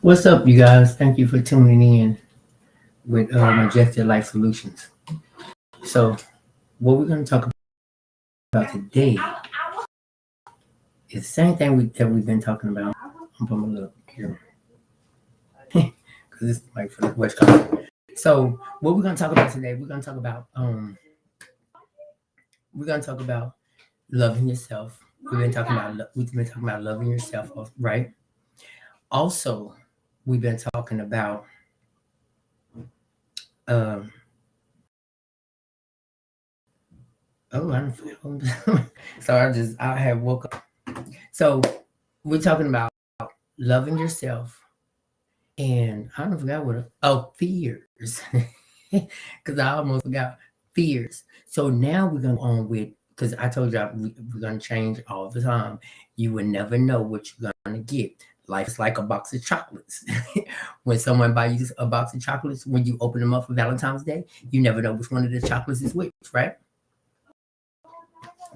What's up, you guys? Thank you for tuning in with Majestic Life Solutions. So, what we're going to talk about today is the same thing that we've been talking about. I'm putting my little here because this is like for the West Coast. So, what we're going to talk about today, we're going to talk about loving yourself. We've been talking about loving yourself, right? Also, we've been talking about um, oh, I don't feel. So I have woke up. So we're talking about loving yourself, and I don't forgot fears, because I almost forgot fears. So now we're gonna go on with, because I told you we're gonna change all the time. You will never know what you're gonna get. Life is like a box of chocolates. When someone buys you a box of chocolates, when you open them up for Valentine's Day, you never know which one of the chocolates is which, right?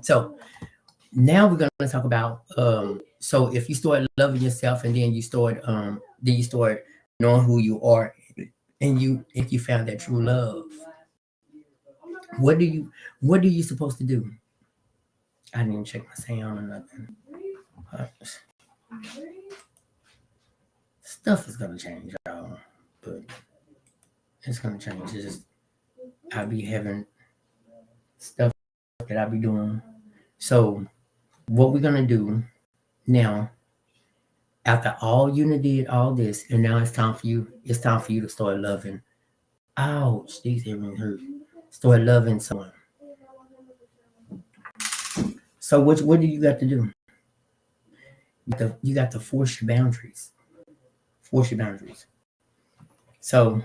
So now we're gonna talk about so if you start loving yourself, and then you start knowing who you are, and if you found that true love, what are you supposed to do? I didn't even check my sound or nothing. Uh, Stuff is gonna change, y'all, but it's gonna change. It's just I'll be having stuff that I'll be doing. So what we're gonna do now, after all you did all this, and now it's time for you to start loving. Ouch, these earrings hurt. Start loving someone. So what do you got to do? You got to force your boundaries. Force your boundaries. So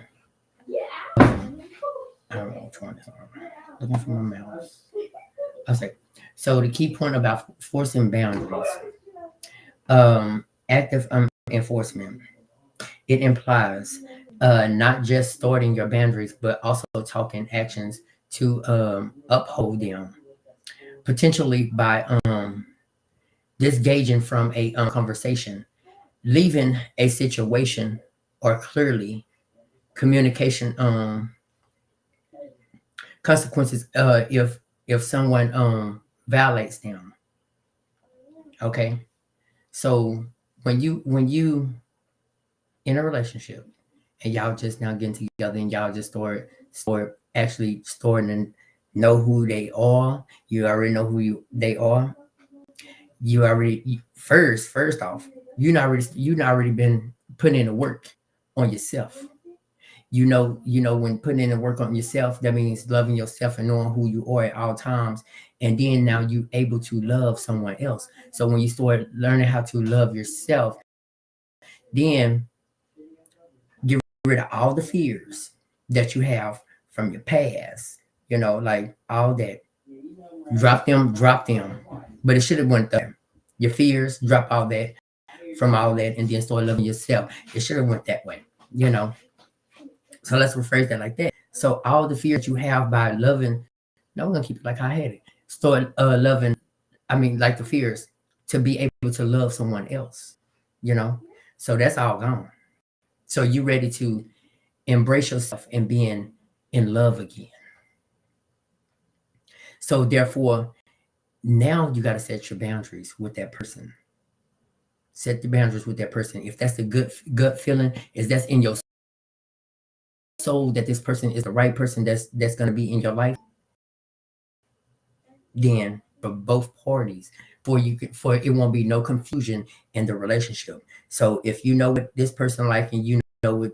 I don't know which one is on. Looking for my mouse. I was like, so the key point about forcing boundaries, active enforcement. It implies not just starting your boundaries, but also talking actions to uphold them, potentially by disengaging from a conversation, leaving a situation, or clearly communication consequences if someone violates them. Okay, so when you in a relationship, and y'all just now getting together, and y'all just start actually starting to know who they are. You already know they are. First off, you not already been putting in the work on yourself. You know when putting in the work on yourself, that means loving yourself and knowing who you are at all times. And then now you able to love someone else. So when you start learning how to love yourself, then get rid of all the fears that you have from your past, like all that. Drop them. But it should have went there. Your fears, drop all that from all that, and then start loving yourself. It should have went that way, you know. So let's rephrase that like that. So all the fears you have by loving, no, we're gonna keep it like I had it. Start loving. I mean, like the fears to be able to love someone else, you know. So that's all gone. So you ready to embrace yourself and being in love again. So therefore, now you got to set your boundaries with that person. Set the boundaries with that person. If that's the good gut feeling, is that's in your soul that this person is the right person that's going to be in your life, then for both parties, for it won't be no confusion in the relationship. So if you know what this person like, and you know what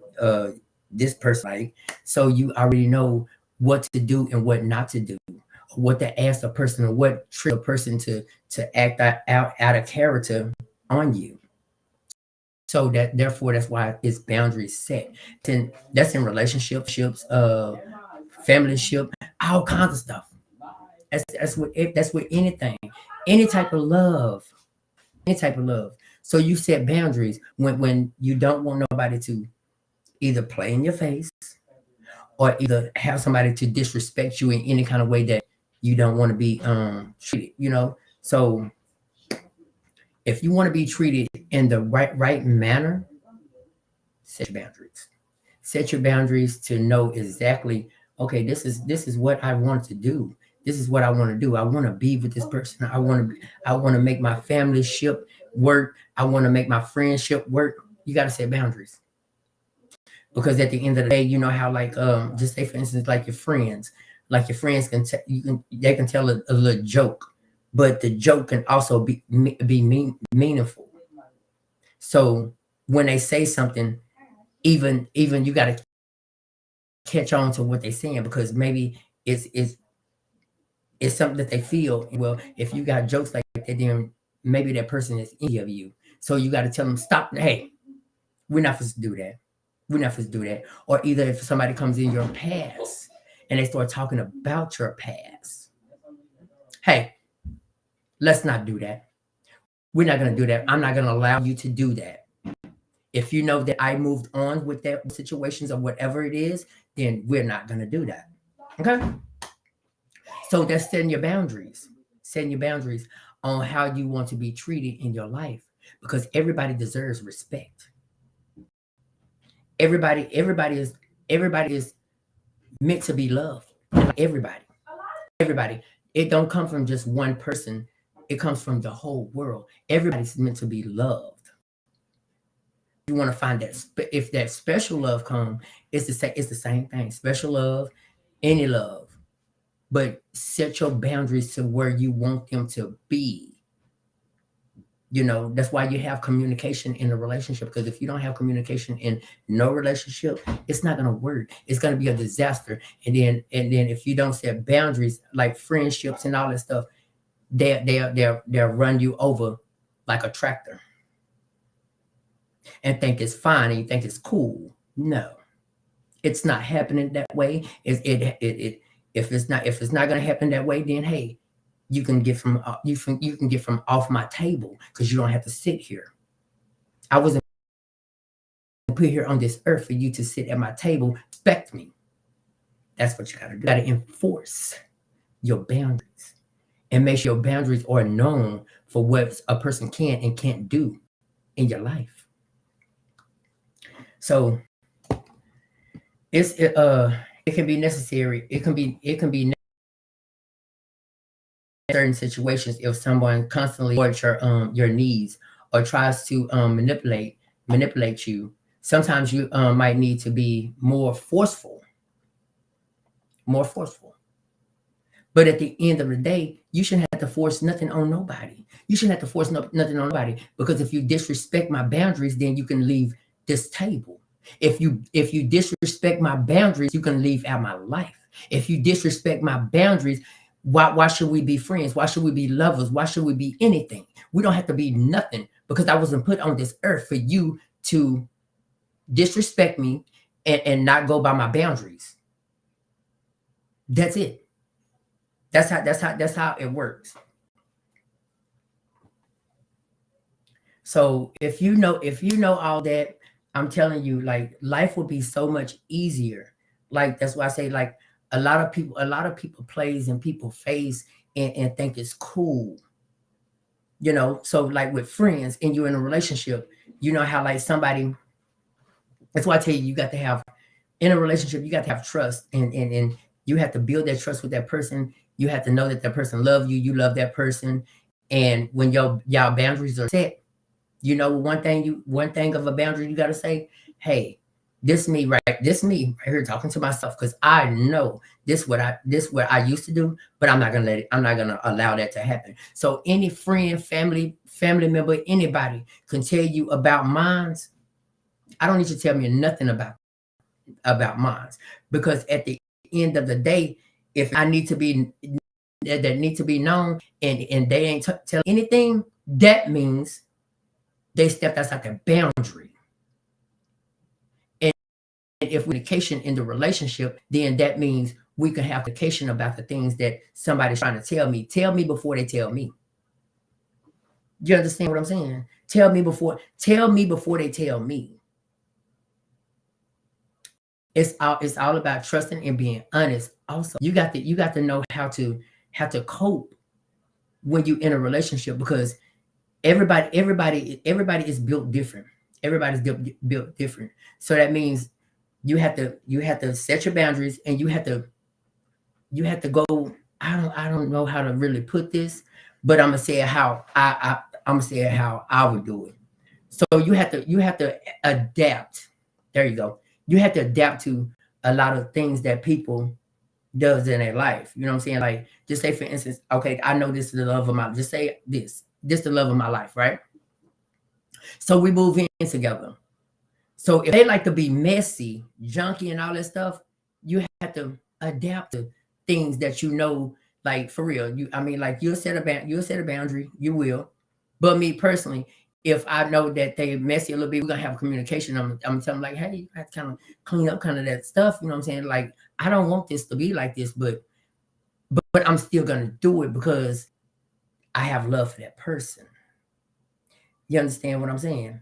this person like, so you already know what to do and what not to do, what to ask a person, or what trick a person to act out of character on you. So that therefore that's why it's boundaries set. Then that's in relationships, family ship, all kinds of stuff. That's with anything, any type of love, any type of love. So you set boundaries when you don't want nobody to either play in your face, or either have somebody to disrespect you in any kind of way that you don't want to be treated. So if you want to be treated in the right manner, Set your boundaries. Set your boundaries to know exactly, okay, this is what I want to do. This is what I want to do. I want to be with this person. I want to make my family ship work. I want to make my friendship work. You got to set boundaries. Because at the end of the day, you know how, like, just say for instance, like your friends can they can tell a little joke, but the joke can also be meaningful. So when they say something, even you got to catch on to what they're saying, because maybe it's something that they feel. Well, if you got jokes like that, then maybe that person is envy of you. So you got to tell them, stop. Hey, we're not supposed to do that. We're not supposed to do that. Or either if somebody comes in your past and they start talking about your past, hey, let's not do that. We're not going to do that. I'm not going to allow you to do that. If you know that I moved on with that situations or whatever it is, then we're not going to do that. Okay? So that's setting your boundaries. Setting your boundaries on how you want to be treated in your life, because everybody deserves respect. Everybody is meant to be loved. Everybody. It don't come from just one person. It comes from the whole world. Everybody's meant to be loved. You want to find that if that special love come, it's the same thing. Special love, any love, but set your boundaries to where you want them to be. That's why you have communication in a relationship, because if you don't have communication in no relationship, it's not going to work. It's going to be a disaster. And then if you don't set boundaries, like friendships and all that stuff, they'll run you over like a tractor and think it's fine and you think it's cool. No, it's not happening that way. If it's not going to happen that way, then hey, you can get from off my table, because you don't have to sit here. I wasn't put here on this earth for you to sit at my table, respect me. That's what you got to do. You got to enforce your boundaries and make sure your boundaries are known for what a person can and can't do in your life. So it can be necessary. It can be certain situations if someone constantly supports your needs or tries to manipulate you. Sometimes you might need to be more forceful. But at the end of the day, you shouldn't have to force nothing on nobody. You shouldn't have to force nothing on nobody, because if you disrespect my boundaries, then you can leave this table. If you disrespect my boundaries, you can leave out my life. If you disrespect my boundaries, why should we be friends? Why should we be lovers? Why should we be anything? We don't have to be nothing, because I wasn't put on this earth for you to disrespect me and not go by my boundaries. That's it. That's how it works. So if you know all that, I'm telling you, like, life will be so much easier. Like, that's why I say, like, a lot of people plays and people face and think it's cool. So like with friends and you're in a relationship, you know how like somebody, that's why I tell you, you got to have, in a relationship, you got to have trust, and you have to build that trust with that person. You have to know that that person loves you, you love that person. And when y'all boundaries are set, one thing of a boundary you got to say, hey, this me right here talking to myself, because I know this what I used to do, but I'm not gonna allow that to happen. So any friend, family member, anybody can tell you about mines. I don't need you to tell me nothing about mines, because at the end of the day, if I need to be that need to be known, and they ain't telling anything, that means they stepped outside their boundary. And if communication in the relationship, then that means we can have communication about the things that somebody's trying to tell me. Tell me before they tell me. You understand what I'm saying? Tell me before they tell me. It's all about trusting and being honest. Also, you got to know how to cope when you're in a relationship, because everybody is built different. Everybody's built different. So that means you have to set your boundaries, and you have to go. I don't know how to really put this, but I'm gonna say it how I'm gonna say it how I would do it. So you have to adapt. There you go. You have to adapt to a lot of things that people does in their life. You know what I'm saying? Like, just say for instance, okay, I know this is the love of my, just say this the love of my life, right? So we move in together. So if they like to be messy, junky, and all that stuff, you have to adapt to things that you know, like for real. You, I mean, like you'll set a boundary, you will. But me personally, if I know that they messy a little bit, we're gonna have communication. I'm telling them like, hey, you have to kind of clean up kind of that stuff. You know what I'm saying? Like, I don't want this to be like this, but I'm still gonna do it because I have love for that person. You understand what I'm saying?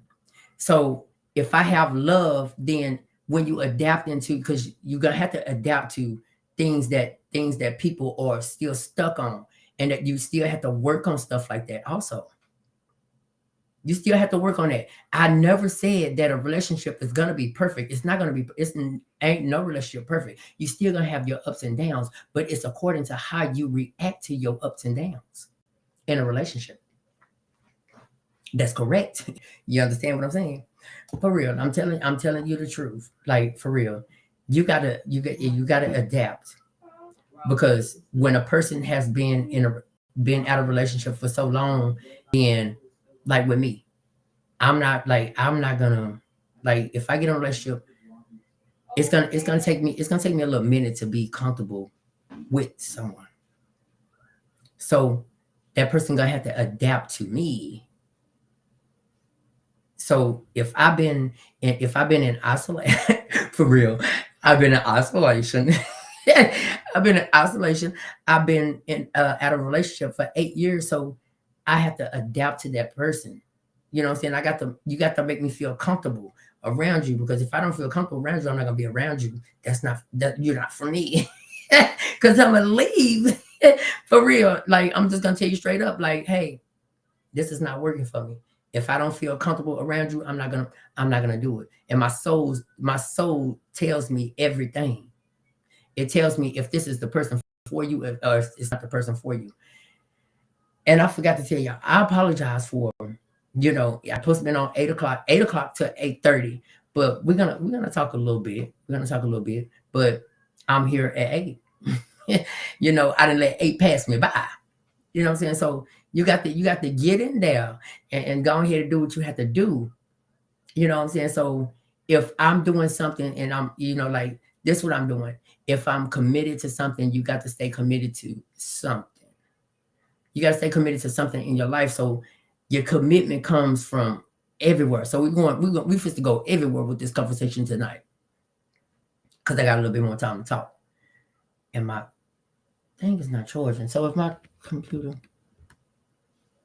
So if I have love, then when you adapt into, because you're gonna have to adapt to things that people are still stuck on, and that you still have to work on stuff like that. Also, you still have to work on that. I never said that a relationship is gonna be perfect. It's not gonna be. Ain't no relationship perfect. You still gonna have your ups and downs, but it's according to how you react to your ups and downs in a relationship. That's correct. You understand what I'm saying? For real, I'm telling you the truth. Like, for real, you gotta adapt, because when a person has been out of relationship for so long, then, like with me, I'm not gonna, like, if I get in a relationship, it's gonna take me a little minute to be comfortable with someone. So that person gonna have to adapt to me. So if I've been in isolation, for real, I've been in isolation. I've been in isolation. I've been in out of a relationship for 8 years. So I have to adapt to that person. You know what I'm saying? You got to make me feel comfortable around you, because if I don't feel comfortable around you, I'm not gonna be around you. You're not for me. Cause I'm gonna leave. For real. Like, I'm just gonna tell you straight up, like, hey, this is not working for me. If I don't feel comfortable around you, I'm not gonna do it. And my soul tells me everything. It tells me if this is the person for you, or if it's not the person for you. And I forgot to tell y'all, I apologize for, I supposed to been on 8 o'clock to 8:30, but we're gonna talk a little bit. We're gonna talk a little bit, but I'm here at 8. I didn't let 8 pass me by. You know what I'm saying? So you got to get in there, and go ahead and do what you have to do. You know what I'm saying? So if I'm doing something, and I'm, like, this is what I'm doing. If I'm committed to something, you got to stay committed to something. You got to stay committed to something in your life. So your commitment comes from everywhere. So we supposed to go everywhere with this conversation tonight, because I got a little bit more time to talk. And my thing is not charging. So if my computer,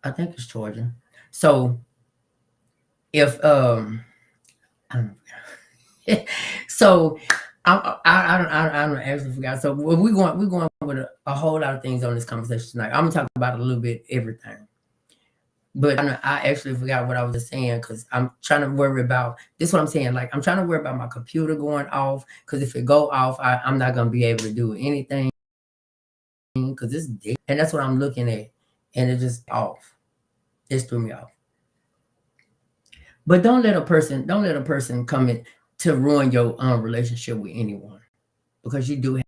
I think it's charging. So if I don't know. So I don't actually forgot. So we're going with a whole lot of things on this conversation tonight. I'm gonna talk about a little bit everything. But I actually forgot what I was just saying, because I'm trying to worry about this. Is what I'm saying, like, I'm trying to worry about my computer going off, because if it go off, I'm not gonna be able to do anything, because it's dead. And that's what I'm looking at, and it's just off. It threw me off. But don't let a person come in to ruin your relationship with anyone, because you do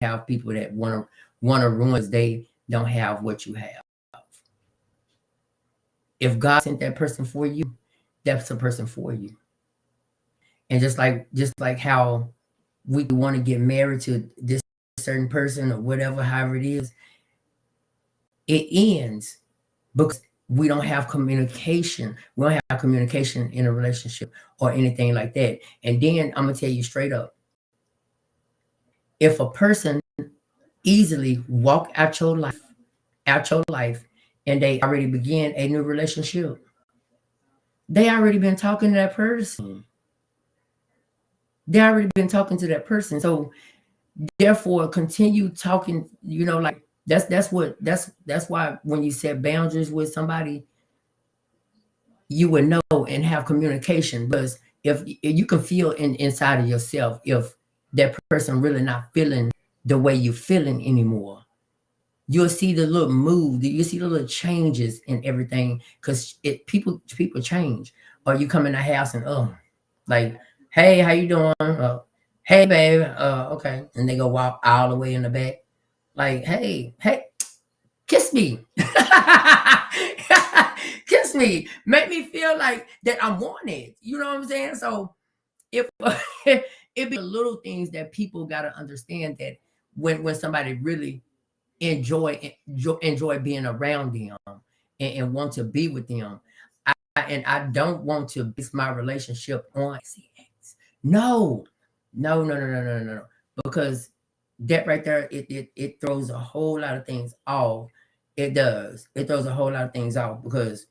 have people that want to ruin, because they don't have what you have. If God sent that person for you, that's the person for you. And just like how we want to get married to this certain person, or whatever, however it is, it ends because we don't have communication. We don't have communication in a relationship or anything like that. And then I'm gonna tell you straight up, if a person easily walk out your life, and they already begin a new relationship, they already been talking to that person. They already been talking to that person. So therefore, continue talking. Like, that's why when you set boundaries with somebody, you would know and have communication. Because if you can feel inside of yourself if that person really not feeling the way you feeling anymore, you'll see the little move, you see the little changes in everything, because people change. Or you come in the house and like, hey, how you doing? Hey, babe. Okay, and they go walk all the way in the back, like, hey, kiss me. Kiss me, make me feel like that I'm wanted. You know what I'm saying? So if it be the little things that people got to understand, that when somebody really enjoy being around them, and want to be with them. And I don't want to base my relationship on sex. No, no. Because that right there, it throws a whole lot of things off. It does. It throws a whole lot of things off, because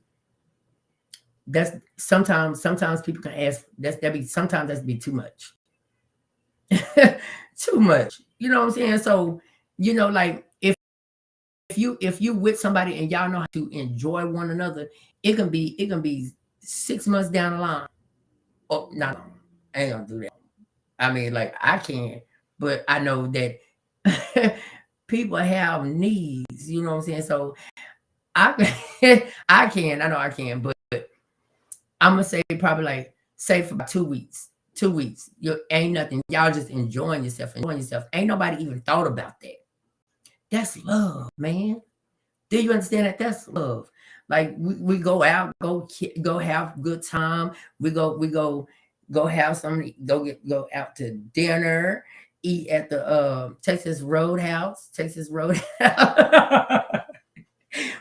that's sometimes people can ask, that be sometimes that's be too much. Too much. You know what I'm saying? So, like, if you with somebody and y'all know how to enjoy one another, it can be 6 months down the line. Oh, no, I ain't gonna do that. I mean, like, I can, but I know that people have needs. You know what I'm saying? So I I know I can, but I'm gonna say probably, like, say for about 2 weeks. 2 weeks, you ain't nothing. Y'all just enjoying yourself, enjoying yourself. Ain't nobody even thought about that. That's love, man. Do you understand that? That's love. Like, we go out, go have good time. We go have some, go out to dinner, eat at the Texas Roadhouse. Texas Roadhouse.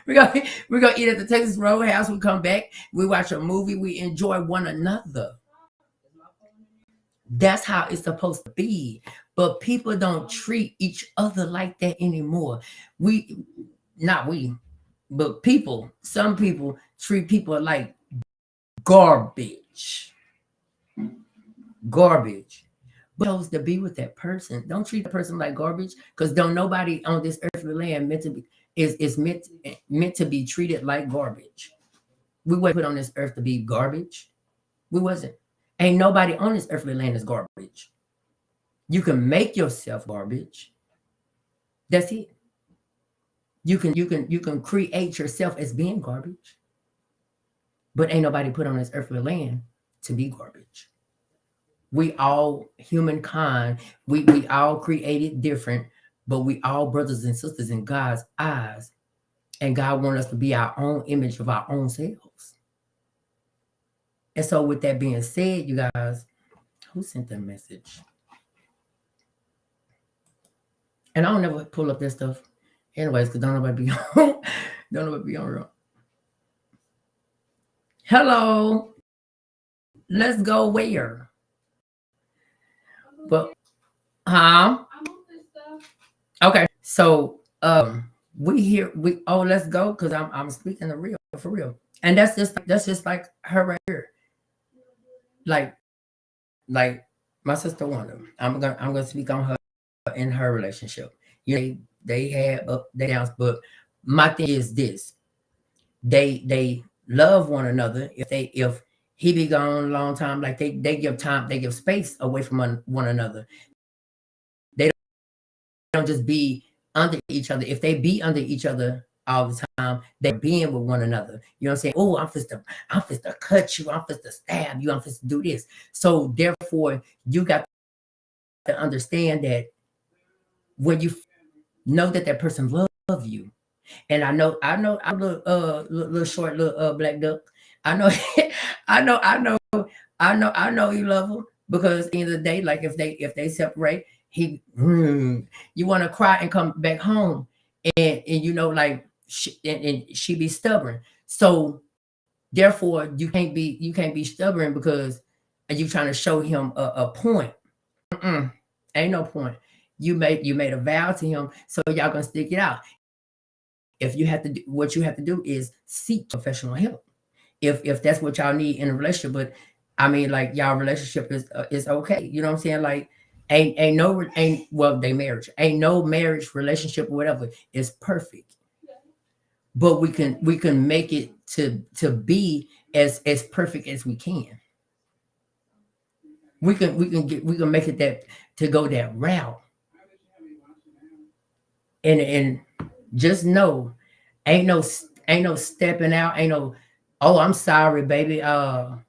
we go we go eat at the Texas Roadhouse. We come back, we watch a movie, we enjoy one another. That's how it's supposed to be. But people don't treat each other like that anymore. We Not we, but some people treat people like garbage. Garbage. But chose to be with that person. Don't treat the person like garbage, because don't nobody on this earthly land meant to be is meant to be treated like garbage. We weren't put on this earth to be garbage. We wasn't. Ain't nobody on this earthly land is garbage. You can make yourself garbage. That's it. You can create yourself as being garbage. But ain't nobody put on this earthly land to be garbage. We all humankind, we all created different, but we all brothers and sisters in God's eyes. And God wants us to be our own image of our own selves. And so with that being said, you guys, who sent that message? And I don't never pull up that stuff anyways, because don't nobody be on don't nobody be on real. Hello. Let's go where? But okay. So let's go, because I'm speaking the real, for real. And that's just like her right here. Like my sister Wanda. I'm gonna speak on her in her relationship. They had up, they downs, but my thing is this: they love one another. If he be gone a long time, like, they give time, they give space away from one another. They don't just be under each other. If they be under each other all the time, they're being with one another. You know what I'm saying? Oh, I'm just to cut you, I'm just to stab you, I'm just to do this. So therefore, you got to understand that when you know that person love you. And I know I'm a little short, little black duck. I know I know you love him, because at the end of the day, like, if they separate, you want to cry and come back home, and like, she be stubborn. So therefore, you can't be stubborn, because you trying to show him a point. Ain't no point. You made a vow to him, so y'all gonna stick it out. If you have to do, what you have to do is seek professional help, if that's what y'all need in a relationship. But I mean, like, y'all relationship is okay. You know what I'm saying? Like, they marriage, ain't no marriage relationship or whatever is perfect, but we can make it to be as perfect as we can. We can make it that to go that route. And just know, ain't no stepping out, ain't no, oh, I'm sorry, baby. Oh,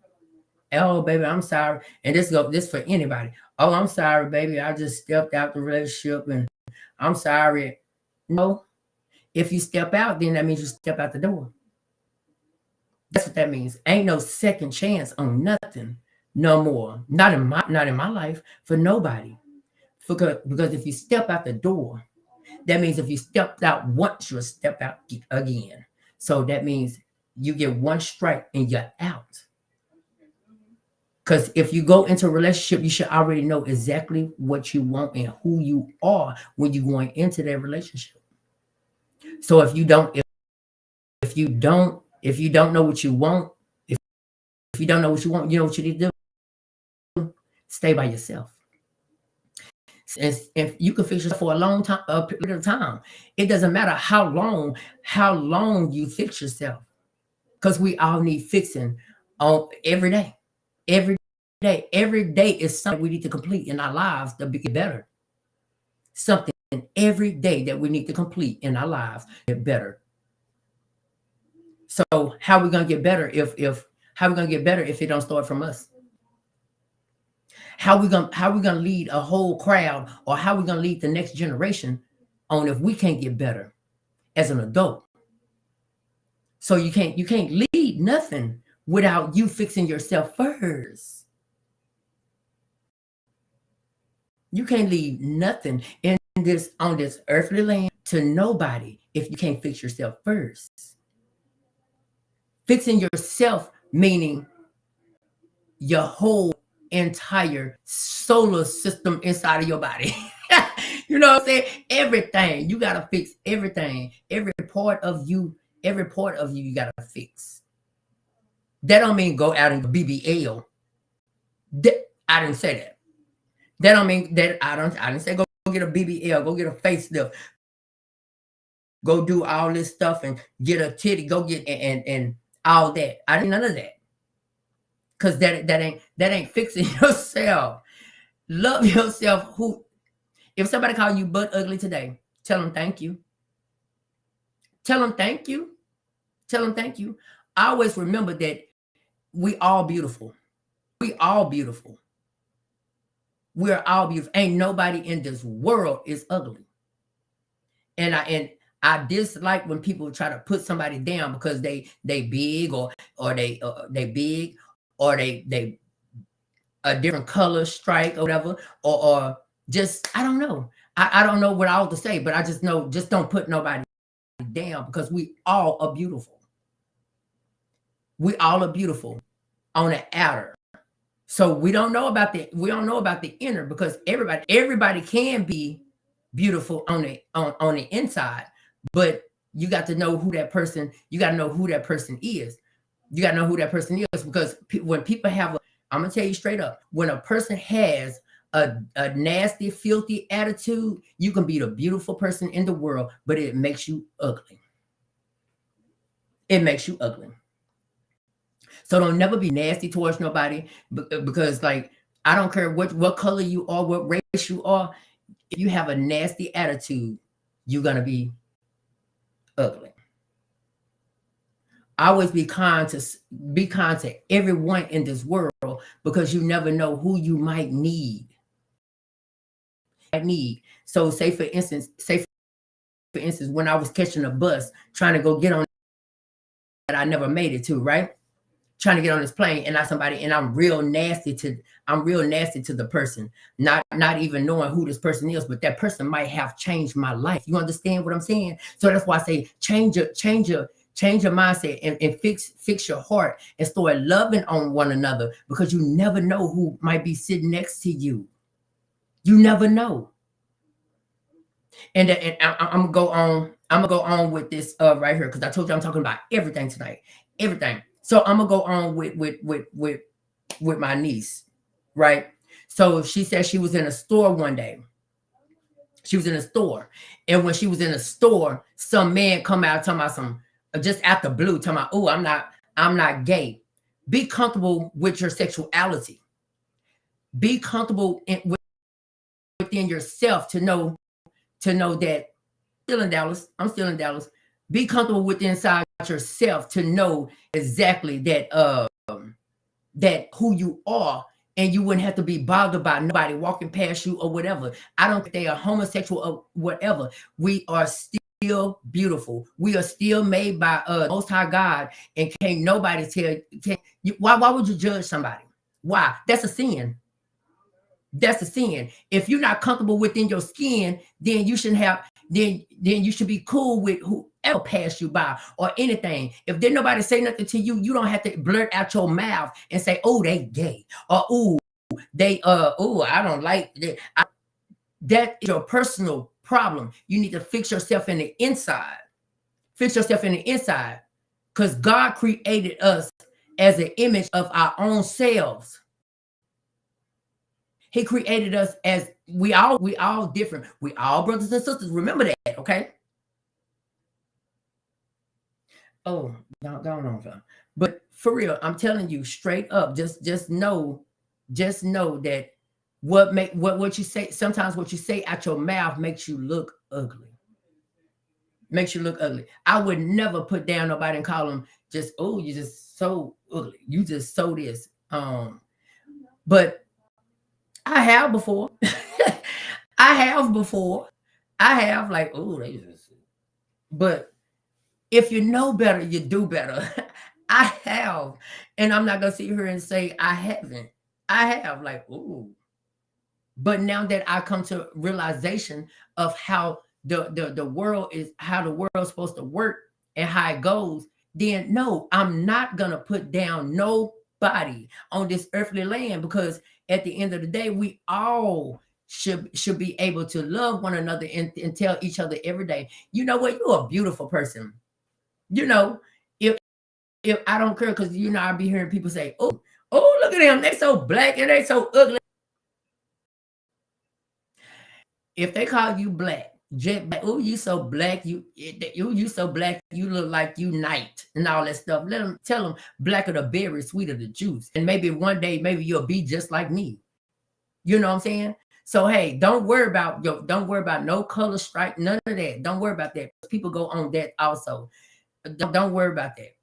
baby, I'm sorry. And this for anybody. Oh, I'm sorry, baby. I just stepped out the relationship and I'm sorry. No, if you step out, then that means you step out the door. That's what that means. Ain't no second chance on nothing no more. Not in my life for nobody. Because if you step out the door, that means if you stepped out once, you'll step out again. So that means you get one strike and you're out. Because if you go into a relationship, you should already know exactly what you want and who you are when you're going into that relationship. So if you don't know what you want, if you don't know what you want, you know what you need to do? Stay by yourself. And if you can fix yourself for a long time, a period of time, it doesn't matter how long you fix yourself, because we all need fixing on every day. Every every day is something we need to complete in our lives to get better. Something every day that we need to complete in our lives to get better. So how are we gonna get better if how are we gonna get better if it don't start from us? How we gonna lead a whole crowd, or how we gonna lead the next generation on if we can't get better as an adult? So you can't lead nothing without you fixing yourself first. You can't leave nothing in this on this earthly land to nobody if you can't fix yourself first. Fixing yourself meaning your whole entire solar system inside of your body. You know what I'm saying? Everything. You gotta fix everything. Every part of you gotta fix. That don't mean go out and BBL. I didn't say that. That don't mean that I didn't say go get a BBL, go get a facelift, go do all this stuff and get a titty, go get and all that. I didn't none of that. Cause that ain't fixing yourself. Love yourself. If somebody call you butt ugly today, tell them thank you. Tell them thank you. Tell them thank you. I always remember that we all beautiful. We all beautiful. We're all beautiful. Ain't nobody in this world is ugly. And I dislike when people try to put somebody down because they big or they big or they a different color stripe or whatever or just I don't know. I don't know what I ought to say, but I just know just don't put nobody down because we all are beautiful. We all are beautiful on the outer. So we don't know about the inner because everybody can be beautiful on the inside, but you got to know who that person. You got to know who that person is. You got to know who that person is because when people have I'm gonna tell you straight up, when a person has a nasty, filthy attitude, you can be the beautiful person in the world, but it makes you ugly. It makes you ugly. So don't never be nasty towards nobody because like I don't care what color you are, what race you are. If you have a nasty attitude, you're gonna be ugly. Always be kind to everyone in this world because you never know who you might need. So say for instance, when I was catching a bus trying to go get on that I never made it to, right? Trying to get on this plane and not somebody, and I'm real nasty to the person, not even knowing who this person is, but that person might have changed my life. You understand what I'm saying? So that's why I say change your mindset and fix your heart and start loving on one another because you never know who might be sitting next to you. You never know. And I'm gonna go on with this right here because I told you I'm talking about everything tonight. Everything. So I'm gonna go on with my niece, right? So she said she was in a store one day. She was in a store, and when she was in a store, some man come out talking about some just out the blue, talking about, oh, I'm not gay. Be comfortable with your sexuality. Be comfortable within yourself to know that still in Dallas. I'm still in Dallas. Be comfortable with inside yourself to know exactly that who you are, and you wouldn't have to be bothered by nobody walking past you or whatever. I don't think they are homosexual or whatever. We are still beautiful. We are still made by Most High God, and can't nobody tell you why would you judge somebody? Why? That's a sin. That's a sin. If you're not comfortable within your skin, then you shouldn't have. Then you should be cool with whoever passed you by or anything. If did nobody say nothing to you, you don't have to blurt out your mouth and say, "Oh, they gay," or "Oh, they oh, I don't like that." That is your personal problem. You need to fix yourself in the inside. Fix yourself in the inside, because God created us as an image of our own selves. He created us as we all different. We all brothers and sisters. Remember that, okay? Oh, go on, fam. But for real, I'm telling you straight up, just know that what you say, sometimes what you say out your mouth makes you look ugly. Makes you look ugly. I would never put down nobody and call them just, oh, you just so ugly. You just so this. But I have before. I have before. I have like, oh, they just. But if you know better, you do better. I have, and I'm not gonna sit here and say I haven't. I have like, oh. But now that I come to realization of how the world is, how the world's supposed to work and how it goes, then no, I'm not gonna put down nobody on this earthly land, because at the end of the day, we all should be able to love one another and tell each other every day, you know what, you're a beautiful person. You know, if I don't care, because I'll be hearing people say, oh, look at them, they so black and they so ugly. If they call you black, jet black, oh, you so black, you so black, you look like you night and all that stuff. Let them tell them blacker the berry, sweeter the juice. And maybe one day, maybe you'll be just like me. You know what I'm saying? So hey, don't worry about no color stripe, none of that. Don't worry about that. People go on that also. Don't worry about that.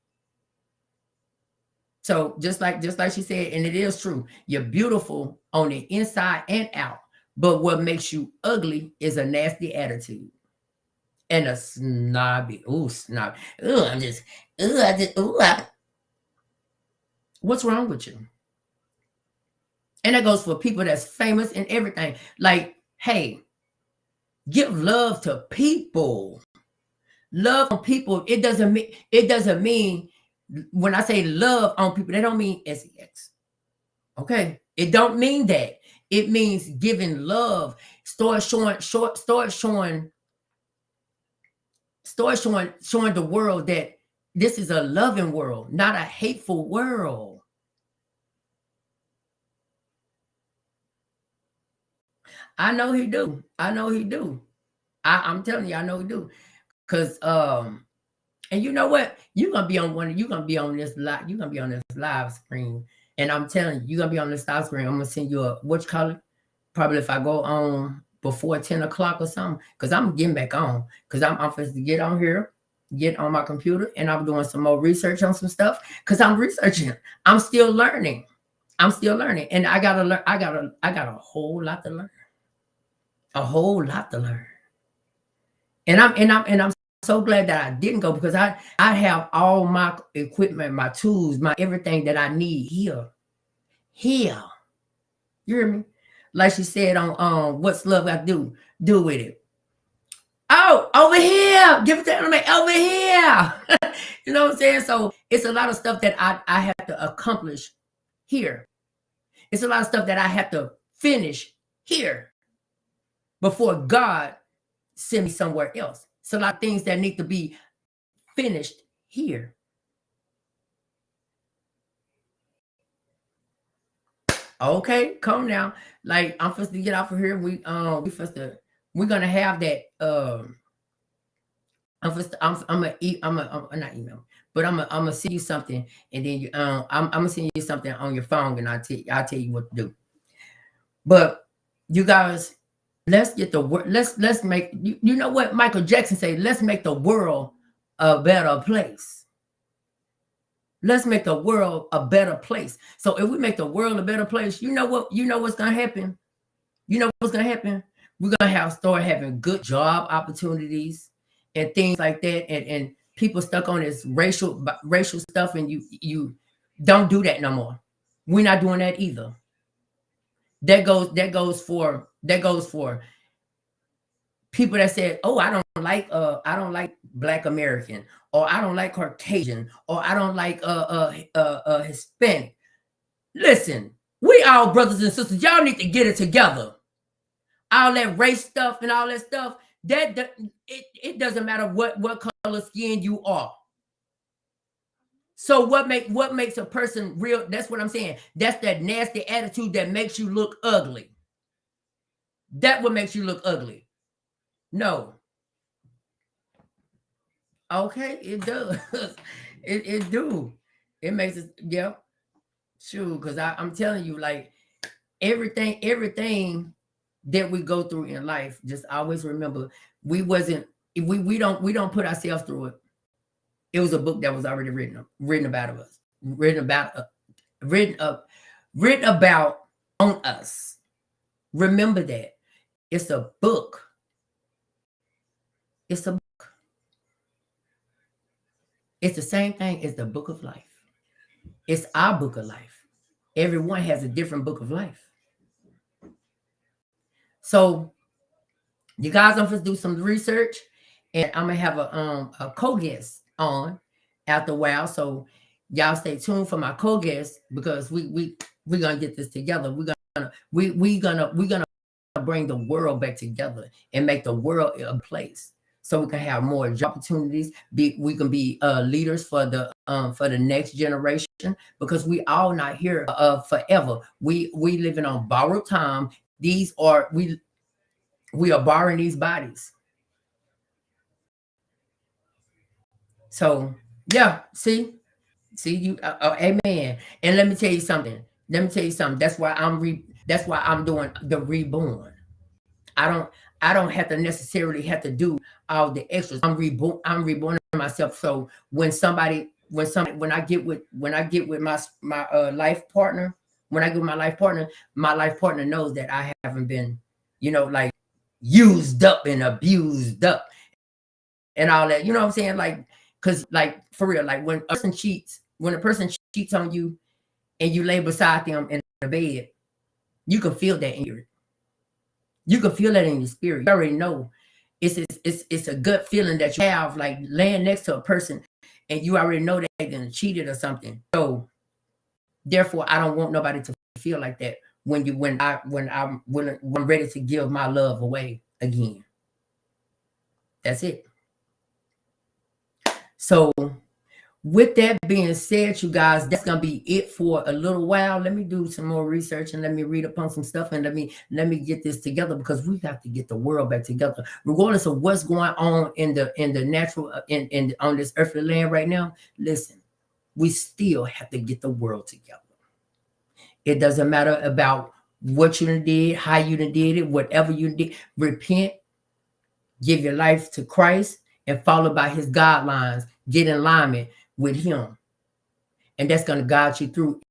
So just like she said, and it is true, you're beautiful on the inside and out. But what makes you ugly is a nasty attitude and a snobby. Ooh, snob. Ooh, I'm just. Ooh, I just. Ooh, what's wrong with you? And that goes for people that's famous and everything. Like, hey, give love to people. Love on people. It doesn't mean when I say love on people, that don't mean sex. Okay, it don't mean that. It means giving love. Start showing the world that this is a loving world, not a hateful world. I know he do. I'm telling you, I know he do. Cause and you know what? You're gonna be on this live screen. And I'm telling you, you're gonna be on this live screen. I'm gonna send you a what you call it? Probably if I go on before 10 o'clock or something, because I'm getting back on. Because I'm supposed to get on here, get on my computer, and I'm doing some more research on some stuff. Because I'm researching. I'm still learning. And I gotta learn. I got a whole lot to learn. A whole lot to learn. And I'm so glad that I didn't go, because I have all my equipment, my tools, my everything that I need here. Here. You hear me? Like she said on What's Love Got to do with it. Oh, over here. Give it to me over here. You know what I'm saying? So it's a lot of stuff that I have to accomplish here. It's a lot of stuff that I have to finish here before God send me somewhere else. It's a lot of things that need to be finished here. Okay, come now. Like, I'm supposed to get off of here. We're gonna have that. I'm not email. But I'm gonna send you something, and then I'm gonna send you something on your phone, and I'll tell you what to do. But you guys, let's get the world. Let's make you know what Michael Jackson say. Let's make the world a better place. Let's make the world a better place. So if we make the world a better place, you know what? You know what's gonna happen. You know what's gonna happen. We're gonna start having good job opportunities and things like that. And people stuck on this racial stuff, and you don't do that no more. We're not doing that either. That goes for people that said, "Oh, I don't like Black American, or I don't like Caucasian, or I don't like Hispanic." Listen, we all brothers and sisters. Y'all need to get it together. All that race stuff and all that stuff, it doesn't matter what color skin you are. So what makes a person real? That's what I'm saying. That's that nasty attitude that makes you look ugly. That what makes you look ugly. No. Okay, it does. it do. It makes it, yeah. Sure, because I'm telling you, like, everything that we go through in life, just always remember we don't put ourselves through it. It was a book that was already written about us, written about on us. Remember that. It's a book. It's a book. It's the same thing as the book of life. It's our book of life. Everyone has a different book of life. So you guys don't have to do some research, and I'm gonna have a co-guest on after a while. So y'all stay tuned for my co-guest, because we're gonna get this together. We're gonna bring the world back together and make the world a place, so we can have more job opportunities. We can be leaders for the next generation, because we all not here forever. We living on borrowed time. We are borrowing these bodies. So yeah, see you. Amen. And let me tell you something. That's why I'm doing the reborn. I don't have to necessarily have to do all the extras. I'm reborn myself. So when I get with my life partner, my life partner knows that I haven't been, like, used up and abused up and all that. You know what I'm saying? Like, because, like, for real, like, when a person cheats on you and you lay beside them in the bed, you can feel that in your spirit. You already know it's a gut feeling that you have, like laying next to a person and you already know that they're gonna cheated or something. So therefore, I don't want nobody to feel like that when I'm ready to give my love away again. That's it. So with that being said, you guys, that's gonna be it for a little while. Let me do some more research and let me read upon some stuff, and let me get this together, because we got to get the world back together, regardless of what's going on in the natural on this earthly land right now. Listen, we still have to get the world together. It doesn't matter about what you did, how you did it, whatever you did. Repent, give your life to Christ, and follow by His guidelines. Get in alignment with Him, and that's going to guide you through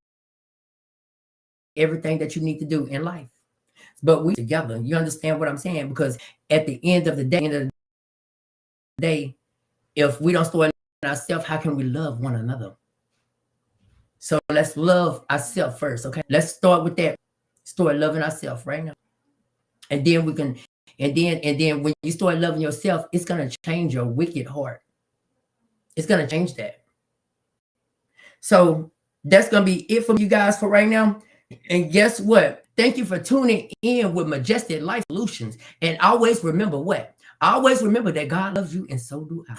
everything that you need to do in life. But we together. You understand what I'm saying? Because at the end of the day, if we don't start ourselves, how can we love one another? So let's love ourselves first, okay? Let's start with that. Start loving ourselves right now, and then we can. And then when you start loving yourself, it's gonna change your wicked heart. It's gonna change that. So that's gonna be it for you guys for right now. And guess what? Thank you for tuning in with Majestic Life Solutions. And always remember what? Always remember that God loves you, and so do I.